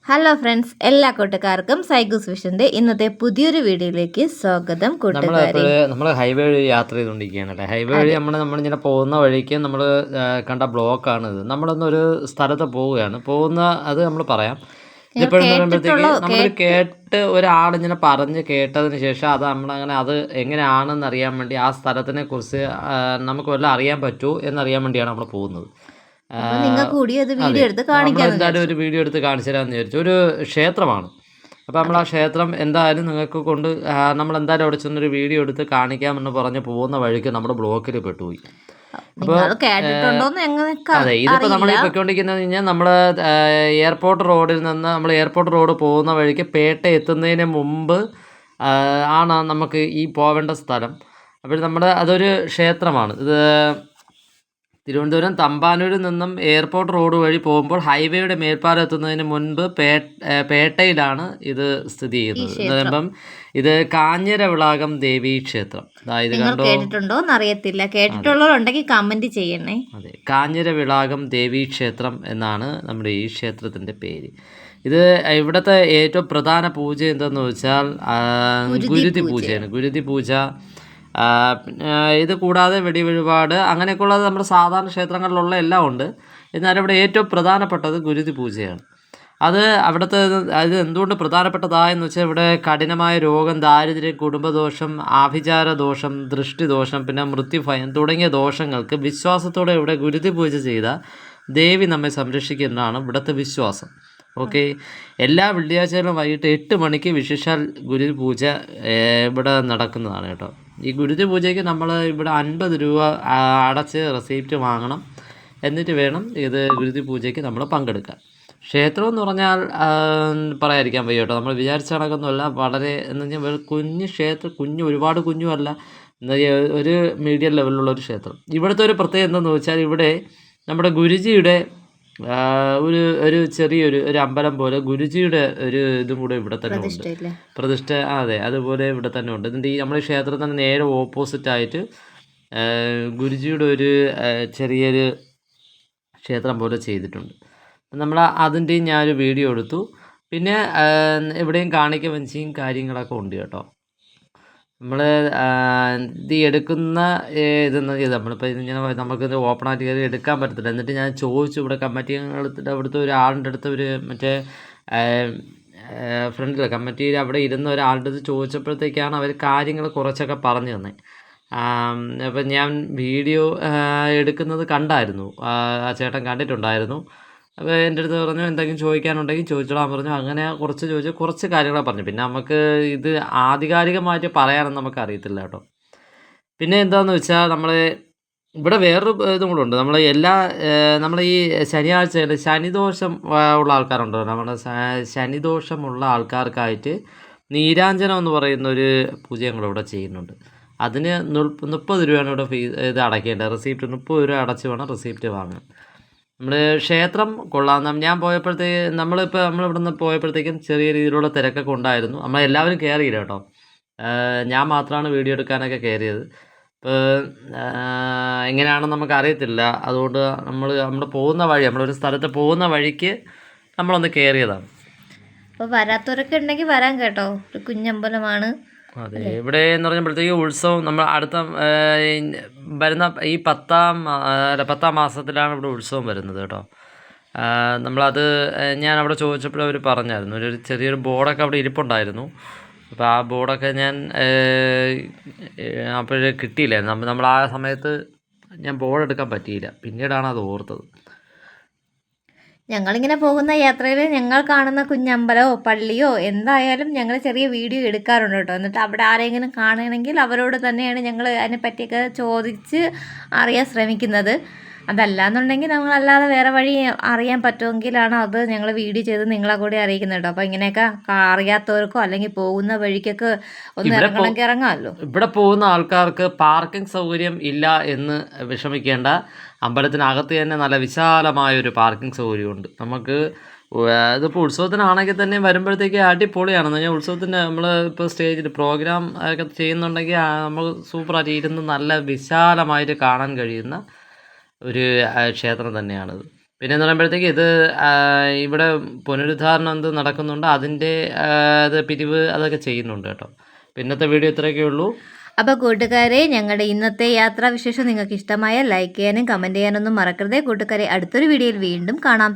Hello friends, എല്ലാ കൂട്ടുകാർക്കും സൈഗൂസ് വിഷന്റെ ഇന്നത്തെ പുതിയൊരു വീഡിയോയിലേക്ക് സ്വാഗതം. നമ്മൾ ഹൈവേ വഴി യാത്ര ചെയ്തുകൊണ്ടിരിക്കുകയാണല്ലേ. ഹൈവേ വഴി നമ്മളിങ്ങനെ പോകുന്ന വഴിക്ക് നമ്മൾ കണ്ട ബ്ലോക്കാണ് ഇത്. നമ്മളൊന്നൊരു സ്ഥലത്ത് പോകുന്ന അത് നമ്മൾ പറയാം. ഇതിപ്പോഴെന്ന് പറയുമ്പോഴത്തേക്ക് നമ്മൾ കേട്ട് ഒരാളിങ്ങനെ പറഞ്ഞ് കേട്ടതിന് ശേഷം അത് നമ്മളങ്ങനെ അത് എങ്ങനെയാണെന്ന് അറിയാൻ വേണ്ടി ആ സ്ഥലത്തിനെ കുറിച്ച് നമുക്ക് വല്ലതും അറിയാൻ പറ്റുമോ എന്നറിയാൻ വേണ്ടിയാണ് നമ്മൾ പോകുന്നത്. എന്തായാലും ഒരു വീഡിയോ എടുത്ത് കാണിച്ചു തരാമെന്ന് വിചാരിച്ചു. ഒരു ക്ഷേത്രമാണ്. അപ്പോൾ നമ്മൾ ആ ക്ഷേത്രം എന്തായാലും നിങ്ങൾക്ക് കൊണ്ട് നമ്മൾ എന്തായാലും അവിടെ ചെന്നൊരു വീഡിയോ എടുത്ത് കാണിക്കാമെന്ന് പറഞ്ഞ് പോകുന്ന വഴിക്ക് നമ്മുടെ ബ്ലോക്കിൽ പെട്ടുപോയി. അപ്പോൾ അതെ, ഇതിപ്പോൾ നമ്മൾ പൊയ്ക്കൊണ്ടിരിക്കുന്നത് കഴിഞ്ഞാൽ നമ്മൾ എയർപോർട്ട് റോഡിൽ നിന്ന് നമ്മൾ എയർപോർട്ട് റോഡ് പോകുന്ന വഴിക്ക് പേട്ട എത്തുന്നതിന് മുമ്പ് ആണ് നമുക്ക് ഈ പോവേണ്ട സ്ഥലം. അപ്പോൾ അതൊരു ക്ഷേത്രമാണ്. ഇത് തിരുവനന്തപുരം തമ്പാനൂരിൽ നിന്നും എയർപോർട്ട് റോഡ് വഴി പോകുമ്പോൾ ഹൈവേയുടെ മേൽപ്പാലം എത്തുന്നതിന് മുൻപ് പേട്ടയിലാണ് ഇത് സ്ഥിതി ചെയ്യുന്നത്. ഇത് കാഞ്ഞിരവിളാകം ദേവീ ക്ഷേത്രം. ഇത് കേട്ടിട്ടുണ്ടോ എന്നറിയത്തില്ല, കേട്ടിട്ടുള്ളവരുണ്ടെങ്കിൽ കമന്റ് ചെയ്യണേ. അതെ, കാഞ്ഞിരവിളാകം ദേവീ ക്ഷേത്രം എന്നാണ് നമ്മുടെ ഈ ക്ഷേത്രത്തിന്റെ പേര്. ഇത് ഇവിടുത്തെ ഏറ്റവും പ്രധാന പൂജ എന്തെന്ന് വെച്ചാൽ ഗുരുതി പൂജയാണ്. ഗുരുതി പൂജ, ഇത് കൂടാതെ വെടിവഴിപാട് അങ്ങനെയൊക്കെയുള്ളത് നമ്മുടെ സാധാരണ ക്ഷേത്രങ്ങളിലുള്ള എല്ലാം ഉണ്ട്. എന്നാലും ഇവിടെ ഏറ്റവും പ്രധാനപ്പെട്ടത് ഗുരുതി പൂജയാണ്. അത് എന്തുകൊണ്ട് പ്രധാനപ്പെട്ടതായെന്ന് വെച്ചാൽ ഇവിടെ കഠിനമായ രോഗം, ദാരിദ്ര്യം, കുടുംബദോഷം, ആഭിചാര ദോഷം, ദൃഷ്ടിദോഷം, പിന്നെ മൃത്യുഭയം തുടങ്ങിയ ദോഷങ്ങൾക്ക് വിശ്വാസത്തോടെ ഇവിടെ ഗുരുതി പൂജ ചെയ്ത ദേവി നമ്മെ സംരക്ഷിക്കുന്നതാണ് ഇവിടുത്തെ വിശ്വാസം. ഓക്കെ, എല്ലാ വെള്ളിയാഴ്ചകളും വൈകിട്ട് 8 മണിക്ക് വിശേഷാൽ ഗുരുതി പൂജ ഇവിടെ നടക്കുന്നതാണ് കേട്ടോ. ഈ ഗുരുതി പൂജയ്ക്ക് നമ്മൾ ഇവിടെ 50 രൂപ അടച്ച് റെസിപ്റ്റ് വാങ്ങണം. എന്നിട്ട് വേണം ഇത് ഗുരുതി പൂജയ്ക്ക് നമ്മൾ പങ്കെടുക്കാൻ. ക്ഷേത്രം എന്ന് പറഞ്ഞാൽ പറയാതിരിക്കാൻ വയ്യ കേട്ടോ. നമ്മൾ വിചാരിച്ച കണക്കൊന്നുമല്ല. വളരെ എന്ന് പറഞ്ഞാൽ കുഞ്ഞ് ക്ഷേത്രം, ഒരുപാട് കുഞ്ഞുമല്ല, ഒരു മീഡിയം ലെവലിലുള്ള ഒരു ക്ഷേത്രം. ഇവിടുത്തെ ഒരു പ്രത്യേകത എന്തെന്ന് വെച്ചാൽ ഇവിടെ നമ്മുടെ ഗുരുജിയുടെ ഒരു ചെറിയൊരു അമ്പലം പോലെ ഗുരുജിയുടെ ഒരു ഇതും കൂടെ ഇവിടെ തന്നെ ഉണ്ട്, പ്രതിഷ്ഠ. അതെ, അതുപോലെ ഇവിടെ തന്നെ ഉണ്ട്. എന്നിട്ട് നമ്മുടെ ക്ഷേത്രത്തിന് നേരെ ഓപ്പോസിറ്റായിട്ട് ഗുരുജിയുടെ ഒരു ചെറിയൊരു ക്ഷേത്രം പോലെ ചെയ്തിട്ടുണ്ട്. നമ്മൾ അതിൻ്റെയും ഞാനൊരു വീഡിയോ എടുത്തു. പിന്നെ എവിടെയും കാണിക്ക വഞ്ചിയും കാര്യങ്ങളൊക്കെ ഉണ്ട് കേട്ടോ. നമ്മൾ ഇത് എടുക്കുന്ന നമ്മളിപ്പോൾ ഇതിങ്ങനെ നമുക്കിത് ഓപ്പണായിട്ട് കയറി എടുക്കാൻ പറ്റത്തില്ല. എന്നിട്ട് ഞാൻ ചോദിച്ചു ഇവിടെ അവിടുത്തെ ഒരാളുടെ അടുത്ത്, ഒരു മറ്റേ ഫ്രണ്ടിലെ കമ്മിറ്റിയിൽ അവിടെ ഇരുന്ന ഒരാളുടെ അടുത്ത് ചോദിച്ചപ്പോഴത്തേക്കാണ് അവർ കാര്യങ്ങൾ കുറച്ചൊക്കെ പറഞ്ഞു തന്നെ. അപ്പം ഞാൻ വീഡിയോ എടുക്കുന്നത് കണ്ടായിരുന്നു, ആ ചേട്ടൻ കണ്ടിട്ടുണ്ടായിരുന്നു. അപ്പോൾ എൻ്റെ അടുത്ത് പറഞ്ഞു എന്തെങ്കിലും ചോദിക്കാനുണ്ടെങ്കിൽ ചോദിച്ചോളാൻ പറഞ്ഞു. അങ്ങനെ കുറച്ച് കാര്യങ്ങളാണ് പറഞ്ഞു. പിന്നെ നമുക്ക് ഇത് ആധികാരികമായിട്ട് പറയാനൊന്നും നമുക്ക് അറിയത്തില്ല കേട്ടോ. പിന്നെ എന്താണെന്ന് വെച്ചാൽ നമ്മൾ ഇവിടെ വേറൊരു ഇതും കൂടെ ഉണ്ട്. നമ്മൾ ഈ ശനിയാഴ്ചയിൽ ശനിദോഷം ഉള്ള ആൾക്കാരുണ്ടോ, നമ്മുടെ ശനിദോഷമുള്ള ആൾക്കാർക്കായിട്ട് നീരാഞ്ജനം എന്ന് പറയുന്ന ഒരു പൂജ ഞങ്ങളിവിടെ ചെയ്യുന്നുണ്ട്. അതിന് 30 രൂപയാണ് ഇവിടെ ഇത് അടയ്ക്കേണ്ടത്. റെസിപ്റ്റ് 30 രൂപ അടച്ച് വേണം റെസിപ്റ്റ് വാങ്ങാൻ. നമ്മൾ ക്ഷേത്രം കൊള്ളാം. നമ്മളിവിടെ നിന്ന് പോയപ്പോഴത്തേക്കും ചെറിയ രീതിയിലുള്ള തിരക്കൊക്കെ ഉണ്ടായിരുന്നു. നമ്മളെല്ലാവരും കയറിയില്ല കേട്ടോ. ഞാൻ മാത്രമാണ് വീഡിയോ എടുക്കാനൊക്കെ കയറിയത്. ഇപ്പോൾ എങ്ങനെയാണെന്ന് നമുക്ക് അറിയത്തില്ല. അതുകൊണ്ട് നമ്മളൊരു സ്ഥലത്ത് പോകുന്ന വഴിക്ക് നമ്മളൊന്ന് കയറിയതാണ്. അപ്പോൾ വരാത്തവരൊക്കെ ഉണ്ടെങ്കിൽ വരാൻ കേട്ടോ. ഒരു കുഞ്ഞമ്പലമാണ്. അതെ, ഇവിടെ എന്ന് പറയുമ്പോഴത്തേക്ക് ഉത്സവം നമ്മൾ അടുത്ത വരുന്ന ഈ 10ാം മാസത്തിലാണ് ഇവിടെ ഉത്സവം വരുന്നത് കേട്ടോ. ഞാൻ അവിടെ ചോദിച്ചപ്പോൾ അവർ പറഞ്ഞായിരുന്നു, ഒരു ചെറിയൊരു ബോർഡൊക്കെ അവിടെ ഇരിപ്പുണ്ടായിരുന്നു. അപ്പോൾ ആ ബോർഡൊക്കെ ഞാൻ അപ്പോഴേ കിട്ടിയില്ലായിരുന്നു. നമ്മൾ ആ സമയത്ത് ഞാൻ ബോർഡ് എടുക്കാൻ പറ്റിയില്ല. പിന്നീടാണ് അത് ഓർത്തത്. ഞങ്ങളിങ്ങനെ പോകുന്ന യാത്രയിൽ ഞങ്ങൾ കാണുന്ന കുഞ്ഞമ്പലമോ പള്ളിയോ എന്തായാലും ഞങ്ങൾ ചെറിയ വീഡിയോ എടുക്കാറുണ്ട് കേട്ടോ. എന്നിട്ട് അവിടെ ആരെങ്കിലും കാണുകയാണെങ്കിൽ അവരോട് തന്നെയാണ് ഞങ്ങൾ അതിനെപ്പറ്റിയൊക്കെ ചോദിച്ച് അറിയാൻ ശ്രമിക്കുന്നത്. അതല്ലാന്നുണ്ടെങ്കിൽ നമ്മളല്ലാതെ വേറെ വഴി അറിയാൻ പറ്റുമെങ്കിലാണ് അത് ഞങ്ങൾ വീഡിയോ ചെയ്ത് നിങ്ങളെ കൂടി അറിയിക്കുന്നത് കേട്ടോ. അപ്പോൾ ഇങ്ങനെയൊക്കെ അറിയാത്തവർക്കോ അല്ലെങ്കിൽ പോകുന്ന വഴിക്കൊക്കെ ഒന്ന് ഇറങ്ങണമെങ്കിൽ ഇറങ്ങാമല്ലോ. ഇവിടെ പോകുന്ന ആൾക്കാർക്ക് പാർക്കിംഗ് സൗകര്യം ഇല്ല എന്ന് വിഷമിക്കേണ്ട. അമ്പലത്തിനകത്ത് തന്നെ നല്ല വിശാലമായൊരു പാർക്കിംഗ് സൗകര്യമുണ്ട്. നമുക്ക് ഇതിപ്പോൾ ഉത്സവത്തിനാണെങ്കിൽ തന്നെ വരുമ്പോഴത്തേക്ക് അടിപൊളിയാണെന്ന് പറഞ്ഞാൽ ഉത്സവത്തിന് നമ്മൾ ഇപ്പോൾ സ്റ്റേജിൽ പ്രോഗ്രാം ഒക്കെ ചെയ്യുന്നുണ്ടെങ്കിൽ നമ്മൾ സൂപ്പറായിട്ട് ഇരുന്ന് നല്ല വിശാലമായിട്ട് കാണാൻ കഴിയുന്ന ഒരു ക്ഷേത്രം തന്നെയാണിത്. പിന്നെ എന്ന് പറയുമ്പോഴത്തേക്ക് ഇത് ഇവിടെ പുനരുദ്ധാരണം എന്ത് നടക്കുന്നുണ്ട്, അതിൻ്റെ അത് പിരിവ് അതൊക്കെ ചെയ്യുന്നുണ്ട് കേട്ടോ. ഇന്നത്തെ വീഡിയോ ഇത്രയൊക്കെ ഉള്ളൂ. അപ്പോൾ കൂട്ടുകാരെ, ഞങ്ങളുടെ ഇന്നത്തെ യാത്രാവിശേഷം നിങ്ങൾക്ക് ഇഷ്ടമായാൽ ലൈക്ക് ചെയ്യാനും കമൻറ്റ് ചെയ്യാനൊന്നും മറക്കരുതേ കൂട്ടുകാരെ. അടുത്തൊരു വീഡിയോയിൽ വീണ്ടും കാണാം.